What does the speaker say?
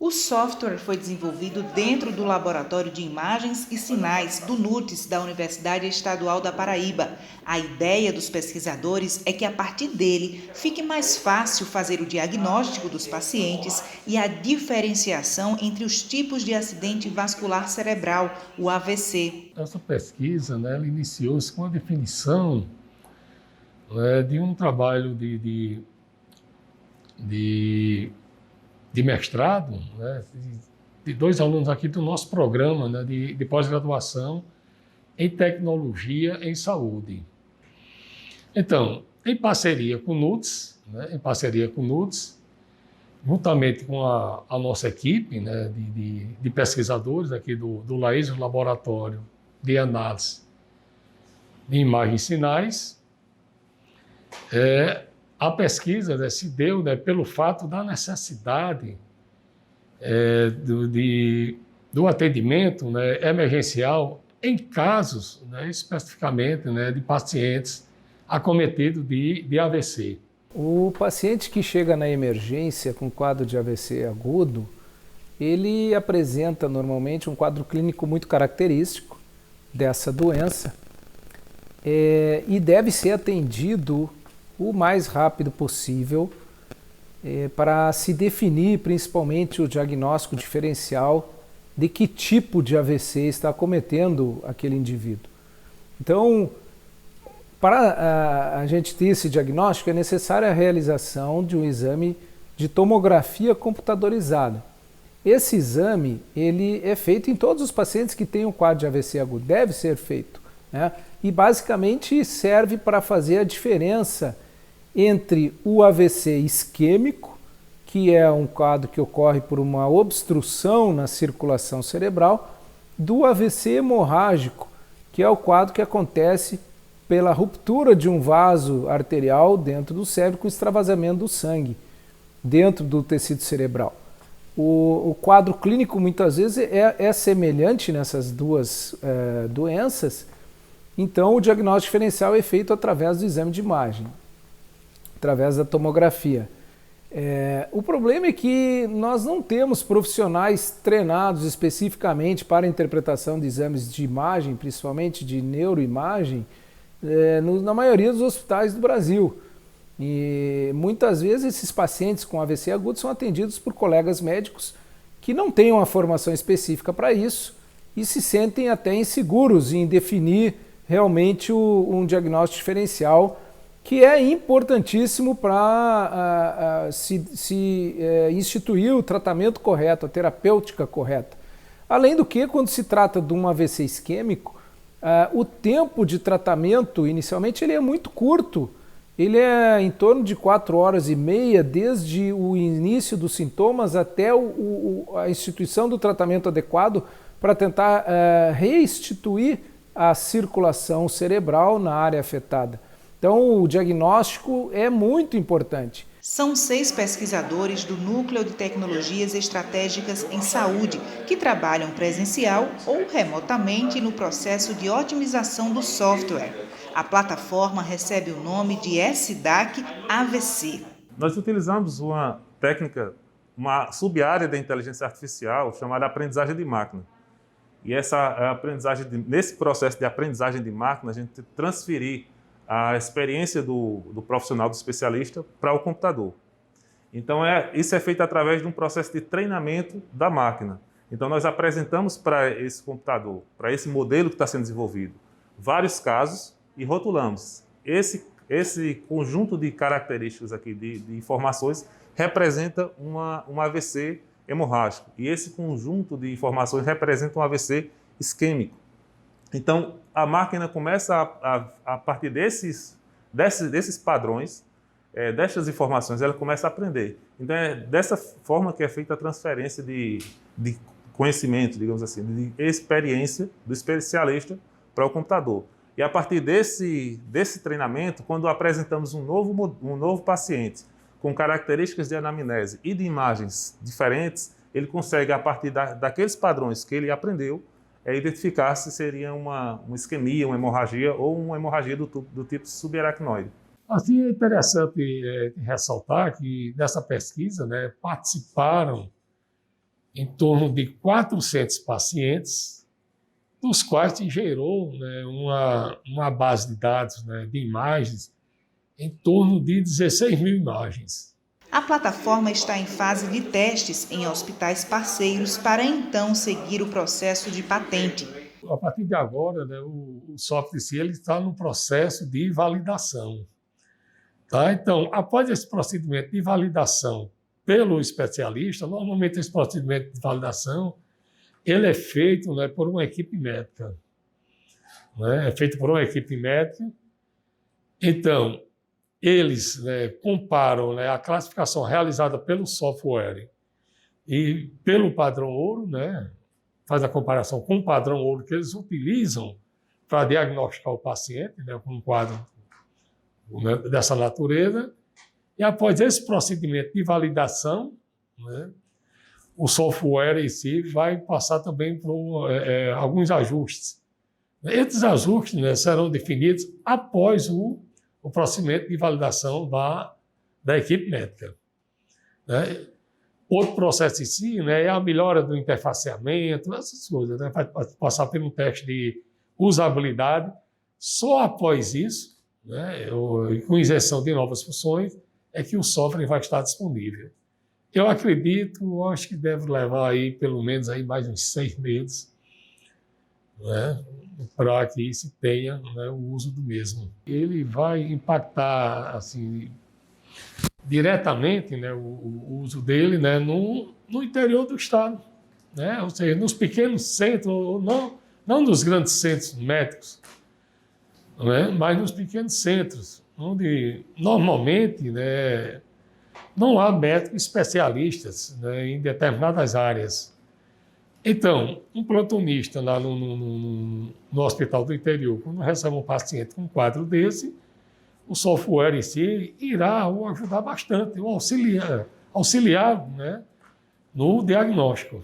O software foi desenvolvido dentro do Laboratório de Imagens e Sinais do NUTES da Universidade Estadual da Paraíba. A ideia dos pesquisadores é que a partir dele fique mais fácil fazer o diagnóstico dos pacientes e a diferenciação entre os tipos de acidente vascular cerebral, o AVC. Essa pesquisa, ela iniciou-se com a definição de um trabalho de mestrado, de dois alunos aqui do nosso programa de pós-graduação em tecnologia em saúde. Então, em parceria com o NUTES, juntamente com a nossa equipe de pesquisadores aqui do LAIS, o Laboratório de Análise de Imagens e Sinais, a pesquisa se deu pelo fato da necessidade do atendimento emergencial em casos, especificamente, de pacientes acometidos de AVC. O paciente que chega na emergência com quadro de AVC agudo, ele apresenta normalmente um quadro clínico muito característico dessa doença e deve ser atendido o mais rápido possível para se definir principalmente o diagnóstico diferencial de que tipo de AVC está acometendo aquele indivíduo. Então, para a gente ter esse diagnóstico, é necessária a realização de um exame de tomografia computadorizada. Esse exame ele é feito em todos os pacientes que têm um quadro de AVC agudo, deve ser feito, e basicamente serve para fazer a diferença entre o AVC isquêmico, que é um quadro que ocorre por uma obstrução na circulação cerebral, do AVC hemorrágico, que é o quadro que acontece pela ruptura de um vaso arterial dentro do cérebro com extravasamento do sangue dentro do tecido cerebral. O quadro clínico muitas vezes é semelhante nessas duas doenças, então o diagnóstico diferencial é feito através do exame de imagem, através da tomografia. O problema é que nós não temos profissionais treinados especificamente para a interpretação de exames de imagem, principalmente de neuroimagem, na maioria dos hospitais do Brasil. E muitas vezes esses pacientes com AVC agudo são atendidos por colegas médicos que não têm uma formação específica para isso e se sentem até inseguros em definir realmente um diagnóstico diferencial, que é importantíssimo para se instituir o tratamento correto, a terapêutica correta. Além do que, quando se trata de um AVC isquêmico, o tempo de tratamento, inicialmente, ele é muito curto. Ele é em torno de 4 horas e meia, desde o início dos sintomas até a instituição do tratamento adequado para tentar restituir a circulação cerebral na área afetada. Então, o diagnóstico é muito importante. São 6 pesquisadores do Núcleo de Tecnologias Estratégicas em Saúde que trabalham presencial ou remotamente no processo de otimização do software. A plataforma recebe o nome de SDAC AVC. Nós utilizamos uma técnica, uma sub-área da inteligência artificial chamada aprendizagem de máquina. E essa aprendizagem, nesse processo de aprendizagem de máquina, a gente transferir a experiência do profissional, do especialista, para o computador. Então, isso é feito através de um processo de treinamento da máquina. Então, nós apresentamos para esse computador, para esse modelo que está sendo desenvolvido, vários casos e rotulamos. Esse conjunto de características aqui, de informações, representa um AVC hemorrágico. E esse conjunto de informações representa um AVC isquêmico. Então, a máquina começa a partir desses padrões, destas informações, ela começa a aprender. Então, é dessa forma que é feita a transferência de conhecimento, digamos assim, de experiência do especialista para o computador. E a partir desse treinamento, quando apresentamos um novo paciente com características de anamnese e de imagens diferentes, ele consegue, a partir daqueles padrões que ele aprendeu, identificar se seria uma isquemia, uma hemorragia ou uma hemorragia do tipo subaracnoide. Assim, é interessante ressaltar que nessa pesquisa participaram em torno de 400 pacientes, dos quais se gerou, né, uma base de dados, né, de imagens em torno de 16 mil imagens. A plataforma está em fase de testes em hospitais parceiros para então seguir o processo de patente. A partir de agora, né, o software em si, ele está no processo de validação. Tá? Então, após esse procedimento de validação pelo especialista, normalmente esse procedimento de validação ele é feito, né, por uma equipe médica. Né? É feito por uma equipe médica. Então, eles, né, comparam, né, a classificação realizada pelo software e pelo padrão ouro, né, faz a comparação com o padrão ouro que eles utilizam para diagnosticar o paciente, né, com um quadro, né, dessa natureza. E após esse procedimento de validação, né, o software em si vai passar também por alguns ajustes. Esses ajustes, né, serão definidos após o procedimento de validação da equipe médica. Né? Outro processo em si, né, é a melhora do interfaceamento, essas coisas, né, vai passar por um teste de usabilidade. Só após isso, né, com injeção de novas funções, é que o software vai estar disponível. Eu acredito, acho que deve levar aí pelo menos aí mais uns 6 meses, né, para que se tenha, né, o uso do mesmo. Ele vai impactar assim, diretamente, né, o uso dele, né, no interior do estado, né, ou seja, nos pequenos centros, não nos grandes centros médicos, né, mas nos pequenos centros, onde normalmente, né, não há médicos especialistas, né, em determinadas áreas. Então, um plantonista lá no hospital do interior, quando recebe um paciente com um quadro desse, o software em si irá o ajudar bastante, o auxiliar, né, no diagnóstico.